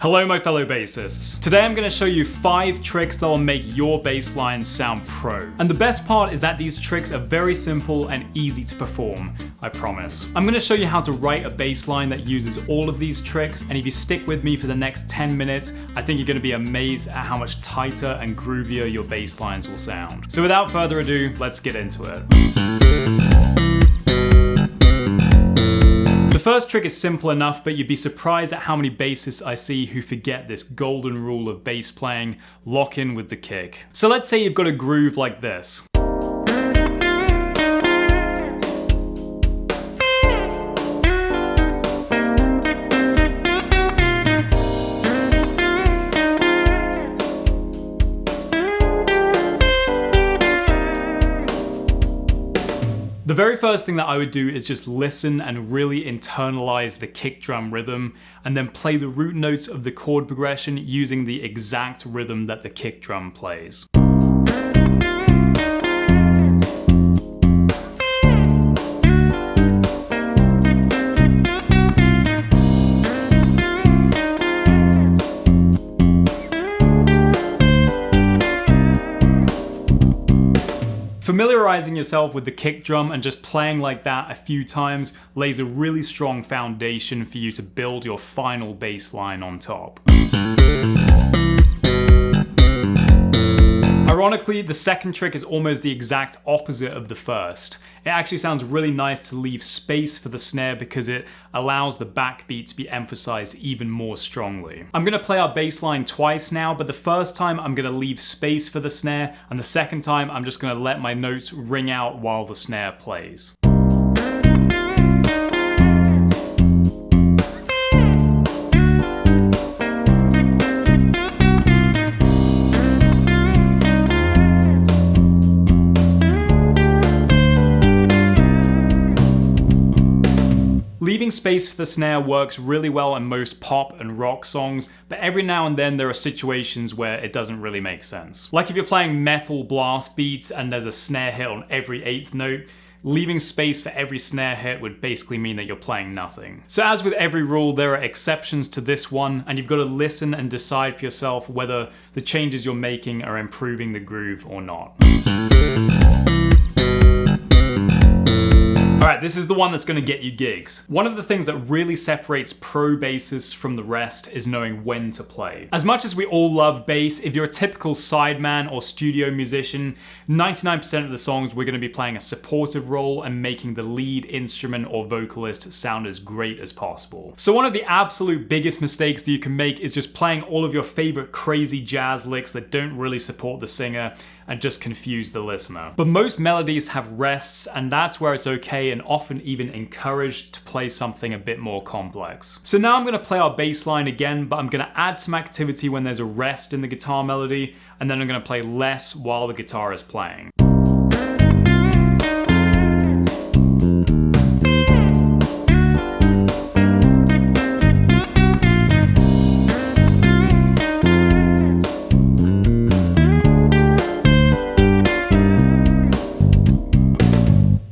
Hello my fellow bassists. Today I'm going to show you 5 tricks that will make your bass lines sound pro. And the best part is that these tricks are very simple and easy to perform, I promise. I'm going to show you how to write a bass line that uses all of these tricks, and if you stick with me for the next 10 minutes, I think you're going to be amazed at how much tighter and groovier your bass lines will sound. So without further ado, let's get into it. The first trick is simple enough, but you'd be surprised at how many bassists I see who forget this golden rule of bass playing: lock in with the kick. So let's say you've got a groove like this. The very first thing that I would do is just listen and really internalize the kick drum rhythm, and then play the root notes of the chord progression using the exact rhythm that the kick drum plays. Familiarizing yourself with the kick drum and just playing like that a few times lays a really strong foundation for you to build your final bass line on top. Ironically, the second trick is almost the exact opposite of the first. It actually sounds really nice to leave space for the snare because it allows the backbeat to be emphasized even more strongly. I'm going to play our bass line twice now, but the first time I'm going to leave space for the snare, and the second time I'm just going to let my notes ring out while the snare plays. Leaving space for the snare works really well in most pop and rock songs, but every now and then there are situations where it doesn't really make sense. Like if you're playing metal blast beats and there's a snare hit on every 8th note, leaving space for every snare hit would basically mean that you're playing nothing. So as with every rule, there are exceptions to this one, and you've got to listen and decide for yourself whether the changes you're making are improving the groove or not. Alright, this is the one that's going to get you gigs. One of the things that really separates pro bassists from the rest is knowing when to play. As much as we all love bass, if you're a typical sideman or studio musician, 99% of the songs we're going to be playing a supportive role and making the lead instrument or vocalist sound as great as possible. So one of the absolute biggest mistakes that you can make is just playing all of your favorite crazy jazz licks that don't really support the singer and just confuse the listener. But most melodies have rests, and that's where it's okay and often even encouraged to play something a bit more complex. So now I'm going to play our bass line again, but I'm going to add some activity when there's a rest in the guitar melody, and then I'm going to play less while the guitar is playing.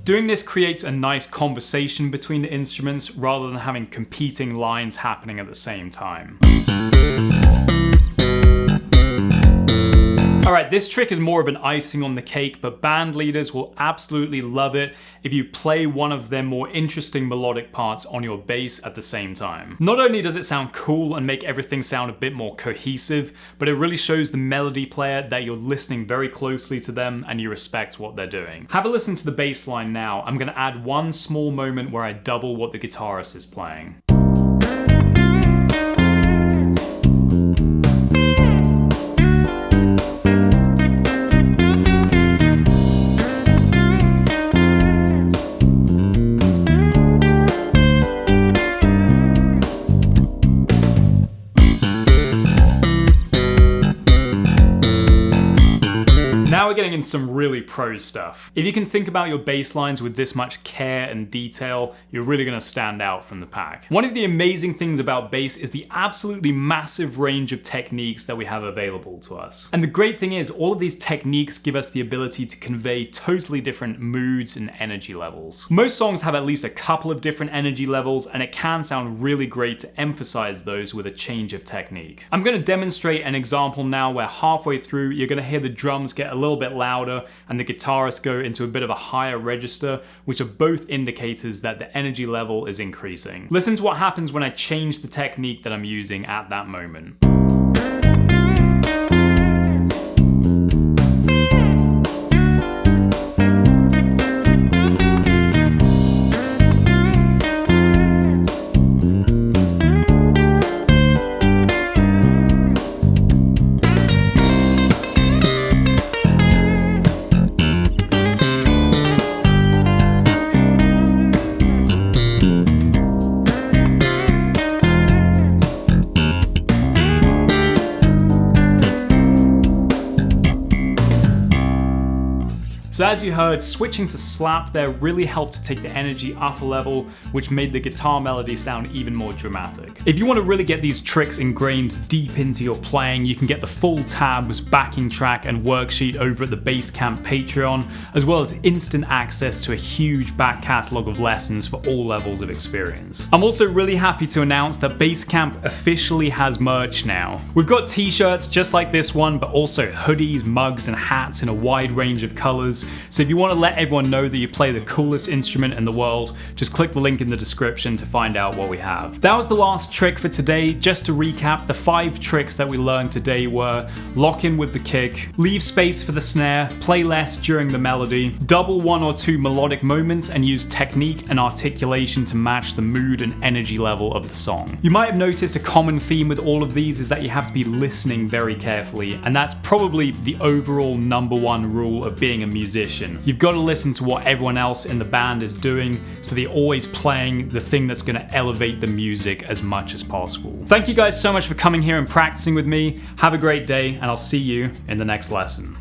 Doing this creates a nice conversation between the instruments rather than having competing lines happening at the same time. Alright, this trick is more of an icing on the cake, but band leaders will absolutely love it if you play one of their more interesting melodic parts on your bass at the same time. Not only does it sound cool and make everything sound a bit more cohesive, but it really shows the melody player that you're listening very closely to them and you respect what they're doing. Have a listen to the bass line now. I'm going to add one small moment where I double what the guitarist is playing. Now we're getting into some really pro stuff. If you can think about your bass lines with this much care and detail, you're really gonna stand out from the pack. One of the amazing things about bass is the absolutely massive range of techniques that we have available to us. And the great thing is, all of these techniques give us the ability to convey totally different moods and energy levels. Most songs have at least a couple of different energy levels, and it can sound really great to emphasize those with a change of technique. I'm gonna demonstrate an example now where halfway through, you're gonna hear the drums get a little bit louder and the guitarists go into a bit of a higher register, which are both indicators that the energy level is increasing. Listen to what happens when I change the technique that I'm using at that moment. So as you heard, switching to slap there really helped to take the energy up a level, which made the guitar melody sound even more dramatic. If you want to really get these tricks ingrained deep into your playing, you can get the full tabs, backing track, and worksheet over at the Basecamp Patreon, as well as instant access to a huge back catalogue of lessons for all levels of experience. I'm also really happy to announce that Basecamp officially has merch now. We've got t-shirts just like this one, but also hoodies, mugs, and hats in a wide range of colours. So if you want to let everyone know that you play the coolest instrument in the world, just click the link in the description to find out what we have. That was the last trick for today. Just to recap, the 5 tricks that we learned today were: lock in with the kick, leave space for the snare, play less during the melody, double 1 or 2 melodic moments, and use technique and articulation to match the mood and energy level of the song. You might have noticed a common theme with all of these is that you have to be listening very carefully, and that's probably the overall #1 rule of being a musician. You've got to listen to what everyone else in the band is doing, so they're always playing the thing that's going to elevate the music as much as possible. Thank you guys so much for coming here and practicing with me. Have a great day, and I'll see you in the next lesson.